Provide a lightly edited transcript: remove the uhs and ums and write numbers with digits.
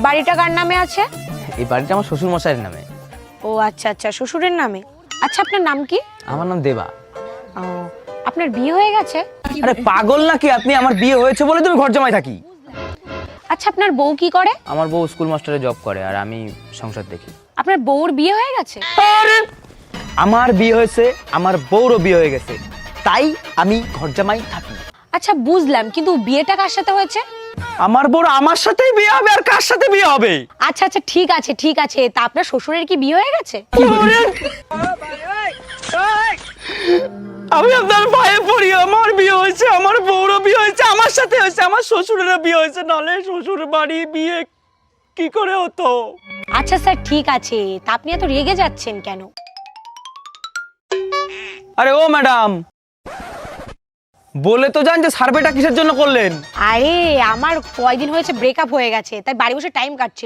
বাড়িটা কার নামে আছে? এই বাড়িটা আমার শ্বশুর মশাইয়ের নামে। ও আচ্ছা আচ্ছা, শ্বশুরের নামে। আচ্ছা, আপনার নাম কি? আমার নাম দেবা। ও, আপনার বিয়ে হয়ে গেছে? আরে পাগল নাকি আপনি? আমার বিয়ে হয়েছে বলে তুমি ঘর জামাই থাকি। আচ্ছা, আপনার বউ কি করে? আমার বউ স্কুল মাস্টারে জব করে আর আমি সংসার দেখি। আপনার বউর বিয়ে হয়ে গেছে? আরে আমার বিয়ে হয়েছে, আমার বউরও বিয়ে হয়ে গেছে, তাই আমি ঘর জামাই থাকি। আচ্ছা বুঝলাম, কিন্তু বিয়েটা কার সাথে হয়েছে? আমার বউর আমার সাথেই বিয়ে হবে, আর কার সাথে বিয়ে হবে? আচ্ছা আচ্ছা, ঠিক আছে ঠিক আছে, তা আপনার শ্বশুরের কি বিয়ে হয়ে গেছে? আমি আপনার পায়ে পড়ি, আমার বিয়ে হয়েছে, আমার বউরও বিয়ে হয়েছে, আমার সাথে হয়েছে, আমার শ্বশুরেরও বিয়ে হয়েছে, নালে শ্বশুর বাড়ি বিয়ে কি করে হতো? আচ্ছা স্যার, ঠিক আছে, তা আপনি এত রেগে যাচ্ছেন কেন? আরে ও ম্যাডাম, বলে তো যান যে সার্ভেটা কিসের জন্য করলেন? আরে আমার কয়দিন হয়েছে ব্রেকআপ হয়ে গেছে, তাই বাড়ি বসে টাইম কাটছে।